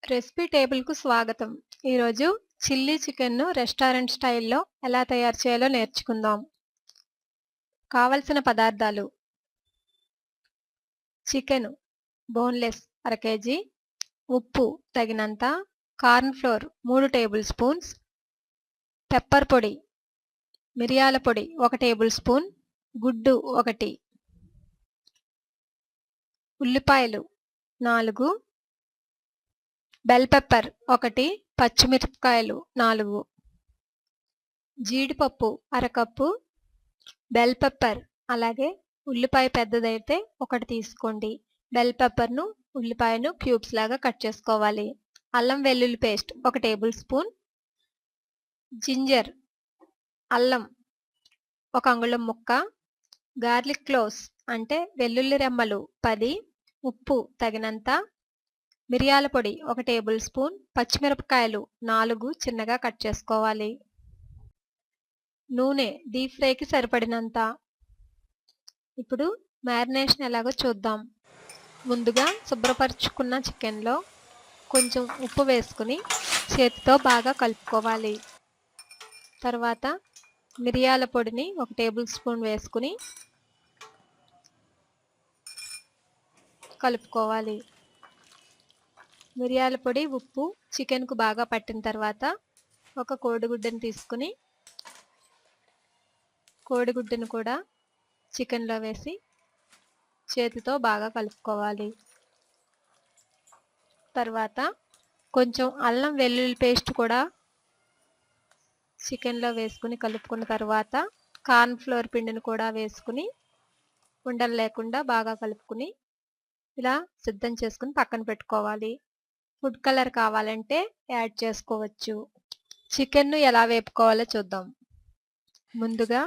Recipe టేబుల్‌కు స్వాగతం. ఈరోజు chilli చికెన్‌ను restaurant స్టైల్‌లో ఎలా తయారు చేయాలో నేర్చుకుందాం. కావలసిన పదార్థాలు: చికెను బోన్‌లెస్ అర కేజీ, ఉప్పు తగినంత, corn flour 3 table spoons, pepper పొడి, మిరియాల పొడి 1 టేబుల్ స్పూన్, గుడ్డు 1, ఉల్లిపాయలు 4, బెల్ పెప్పర్ 1, పచ్చిమిరపకాయలు 4, జీడిపప్పు అర కప్పు, బెల్ పెప్పర్ అలాగే ఉల్లిపాయ పెద్దదైతే 1 తీసుకోండి. బెల్ పెప్పర్‌ను, ఉల్లిపాయను క్యూబ్స్ లాగా కట్ చేసుకోవాలి. అల్లం వెల్లుల్లి పేస్ట్ 1 టేబుల్ స్పూన్, జింజర్ అల్లం 1 అంగుళం ముక్క, గార్లిక్ క్లోవ్స్ అంటే వెల్లుల్లి రెమ్మలు 10, ఉప్పు తగినంత, మిరియాల పొడి 1 టేబుల్ స్పూన్, పచ్చిమిరపకాయలు 4 చిన్నగా కట్ చేసుకోవాలి. నూనె డీప్ ఫ్రైకి సరిపడినంత. ఇప్పుడు మ్యారినేషన్ ఎలాగో చూద్దాం. ముందుగా శుభ్రపరచుకున్న చికెన్‌లో కొంచెం ఉప్పు వేసుకుని చేతితో బాగా కలుపుకోవాలి. తర్వాత మిరియాల పొడిని 1 టేబుల్ స్పూన్ వేసుకుని కలుపుకోవాలి. మిరియాల పొడి, ఉప్పు చికెన్‌కు బాగా పట్టిన తర్వాత ఒక కోడిగుడ్డుని తీసుకుని కోడిగుడ్డును కూడా చికెన్‌లో వేసి చేతితో బాగా కలుపుకోవాలి. తర్వాత కొంచెం అల్లం వెల్లుల్లి పేస్ట్ కూడా చికెన్‌లో వేసుకుని కలుపుకున్న తర్వాత కార్న్ ఫ్లోర్ పిండిని కూడా వేసుకుని ఉండలు లేకుండా బాగా కలుపుకుని ఇలా సిద్ధం చేసుకుని పక్కన పెట్టుకోవాలి. ఫుడ్ కలర్ కావాలంటే యాడ్ చేసుకోవచ్చు. చికెన్‌ను ఎలా వేపుకోవాలో చూద్దాం. ముందుగా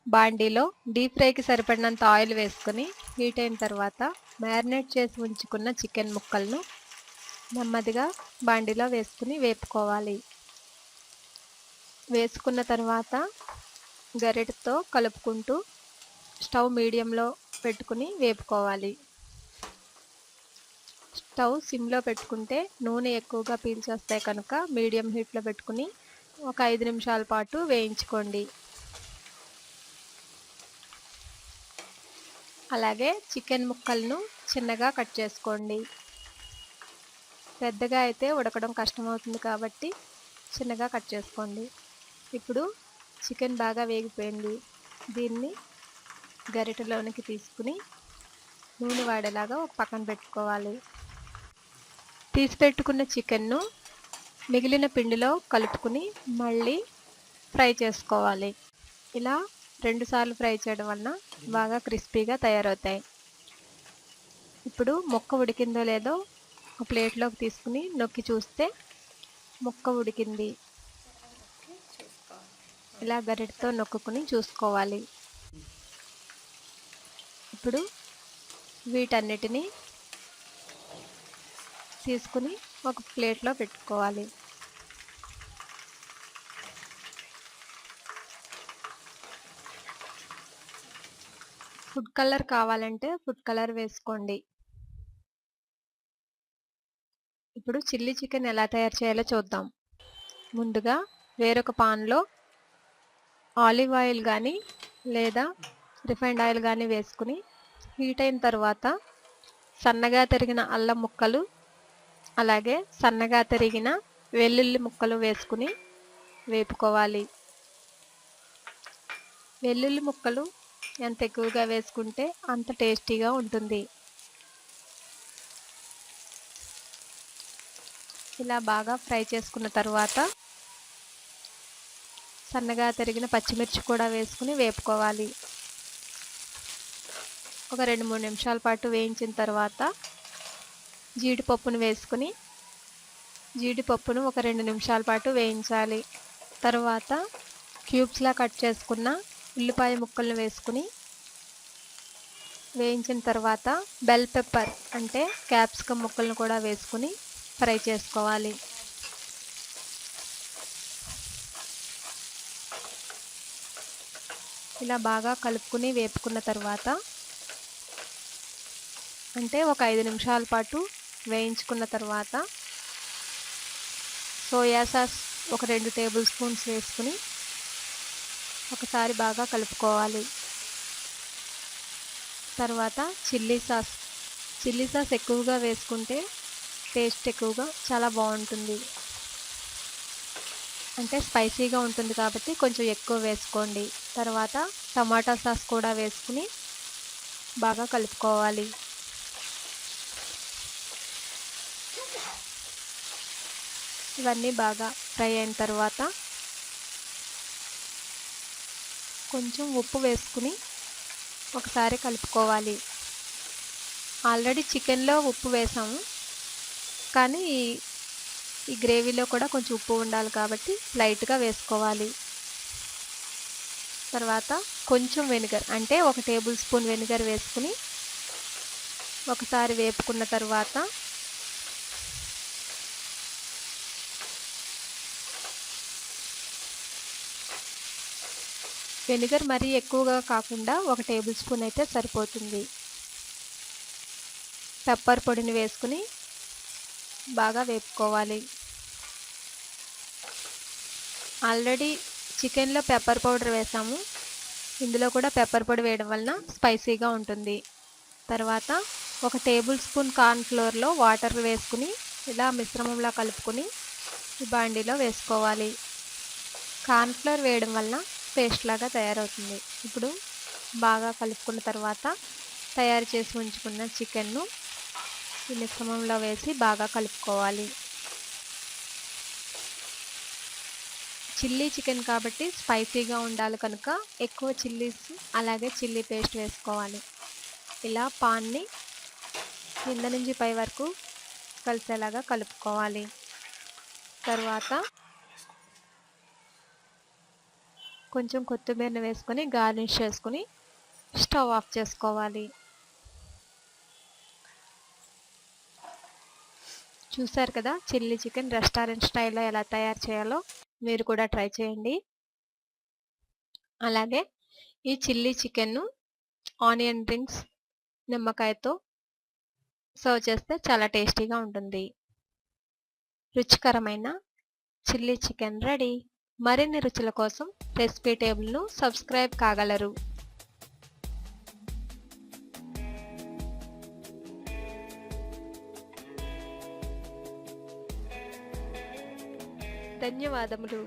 బాండీలో డీప్ ఫ్రైకి సరిపడినంత ఆయిల్ వేసుకొని హీట్ అయిన తర్వాత మ్యారినేట్ చేసి ఉంచుకున్న చికెన్ ముక్కలను నెమ్మదిగా బాండీలో వేసుకుని వేపుకోవాలి. వేసుకున్న తర్వాత గరిటెతో కలుపుకుంటూ స్టవ్ మీడియంలో పెట్టుకుని వేపుకోవాలి. స్టవ్ సిమ్లో పెట్టుకుంటే నూనె ఎక్కువగా పీల్చేస్తాయి కనుక మీడియం హీట్లో పెట్టుకుని ఒక 5 నిమిషాల పాటు వేయించుకోండి. అలాగే చికెన్ ముక్కలను చిన్నగా కట్ చేసుకోండి. పెద్దగా అయితే ఉడకడం కష్టమవుతుంది కాబట్టి చిన్నగా కట్ చేసుకోండి. ఇప్పుడు చికెన్ బాగా వేగిపోయింది. దీన్ని గరిటెలోనికి తీసుకుని నూనె వాడేలాగా ఒక పక్కన పెట్టుకోవాలి. తీసి పెట్టుకున్న చికెన్ను మిగిలిన పిండిలో కలుపుకుని మళ్ళీ ఫ్రై చేసుకోవాలి. ఇలా 2 సార్లు ఫ్రై చేయడం వలన బాగా క్రిస్పీగా తయారవుతాయి. ఇప్పుడు ముక్క ఉడికిందో లేదో ఒక ప్లేట్లోకి తీసుకుని నొక్కి చూస్తే ముక్క ఉడికింది. ఇలా గరిటెతో నొక్కుని చూసుకోవాలి. ఇప్పుడు వీటన్నిటిని తీసుకుని ఒక ప్లేట్లో పెట్టుకోవాలి. ఫుడ్ కలర్ కావాలంటే ఫుడ్ కలర్ వేసుకోండి. ఇప్పుడు చిల్లీ చికెన్ ఎలా తయారు చేయాలో చూద్దాం. ముందుగా వేరొక పాన్లో ఆలివ్ ఆయిల్ కానీ లేదా రిఫైండ్ ఆయిల్ కానీ వేసుకుని హీట్ అయిన తర్వాత సన్నగా తరిగిన అల్లం ముక్కలు అలాగే సన్నగా తరిగిన వెల్లుల్లి ముక్కలు వేసుకుని వేపుకోవాలి. వెల్లుల్లి ముక్కలు ఎంత ఎక్కువగా వేసుకుంటే అంత టేస్టీగా ఉంటుంది. ఇలా బాగా ఫ్రై చేసుకున్న తర్వాత సన్నగా తరిగిన పచ్చిమిర్చి కూడా వేసుకుని వేపుకోవాలి. ఒక 2-3 నిమిషాల పాటు వేయించిన తర్వాత జీడిపప్పును వేసుకుని జీడిపప్పును ఒక 2 నిమిషాల పాటు వేయించాలి. తర్వాత క్యూబ్స్లా కట్ చేసుకున్న ఉల్లిపాయ ముక్కలను వేసుకుని వేయించిన తర్వాత బెల్ పెప్పర్ అంటే క్యాప్సికమ్ ముక్కలను కూడా వేసుకుని ఫ్రై చేసుకోవాలి. ఇలా బాగా కలుపుకుని వేపుకున్న తర్వాత అంటే ఒక 5 నిమిషాల పాటు వేయించుకున్న తర్వాత సోయా సాస్ ఒక 2 టేబుల్ స్పూన్స్ వేసుకుని ఒకసారి బాగా కలుపుకోవాలి. తర్వాత చిల్లీ సాస్ ఎక్కువగా వేసుకుంటే టేస్ట్ ఎక్కువగా చాలా బాగుంటుంది. అంటే స్పైసీగా ఉంటుంది కాబట్టి కొంచెం ఎక్కువ వేసుకోండి. తర్వాత టమాటా సాస్ కూడా వేసుకుని బాగా కలుపుకోవాలి. ఇవన్నీ బాగా ఫ్రై అయిన తర్వాత కొంచెం ఉప్పు వేసుకుని ఒకసారి కలుపుకోవాలి. ఆల్రెడీ చికెన్లో ఉప్పు వేసాము, కానీ ఈ గ్రేవీలో కూడా కొంచెం ఉప్పు ఉండాలి కాబట్టి లైట్గా వేసుకోవాలి. తర్వాత కొంచెం వెనిగర్, అంటే 1 టేబుల్ స్పూన్ వెనిగర్ వేసుకుని ఒకసారి వేపుకున్న తర్వాత వెనిగర్ మరీ ఎక్కువగా కాకుండా 1 టేబుల్ స్పూన్ అయితే సరిపోతుంది. పెప్పర్ పొడిని వేసుకుని బాగా వేపుకోవాలి. ఆల్రెడీ చికెన్లో పెప్పర్ పౌడర్ వేసాము, ఇందులో కూడా పెప్పర్ పొడి వేయడం వలన స్పైసీగా ఉంటుంది. తర్వాత 1 టేబుల్ స్పూన్ కార్న్ ఫ్లోర్లో వాటర్ వేసుకుని ఇలా మిశ్రమంలా కలుపుకొని ఈ బాండీలో వేసుకోవాలి. కార్న్ ఫ్లోర్ వేయడం వలన పేస్ట్ లాగా తయారవుతుంది. ఇప్పుడు బాగా కలుపుకున్న తర్వాత తయారు చేసి ఉంచుకున్న చికెన్ను ఈ మిశ్రమంలో వేసి బాగా కలుపుకోవాలి. చిల్లీ చికెన్ కాబట్టి స్పైసీగా ఉండాలి కనుక ఎక్కువ చిల్లీస్ అలాగే చిల్లీ పేస్ట్ వేసుకోవాలి. ఇలా పాన్ని కింద నుంచి పై వరకు కలిసేలాగా కలుపుకోవాలి. తర్వాత కొంచెం కొత్తిమీరని వేసుకొని గార్నిష్ చేసుకుని స్టవ్ ఆఫ్ చేసుకోవాలి. చూసారు కదా, చిల్లీ చికెన్ రెస్టారెంట్ స్టైల్లో ఎలా తయారు చేయాలో మీరు కూడా ట్రై చేయండి. అలాగే ఈ చిల్లీ చికెన్ను ఆనియన్ రింగ్స్ నిమ్మకాయతో సర్వ్ చేస్తే చాలా టేస్టీగా ఉంటుంది. రుచికరమైన చిల్లీ చికెన్ రెడీ. మరిన్ని రుచుల కోసం రెసిపీ టేబుల్ను సబ్స్క్రైబ్ కాగలరు. ధన్యవాదములు.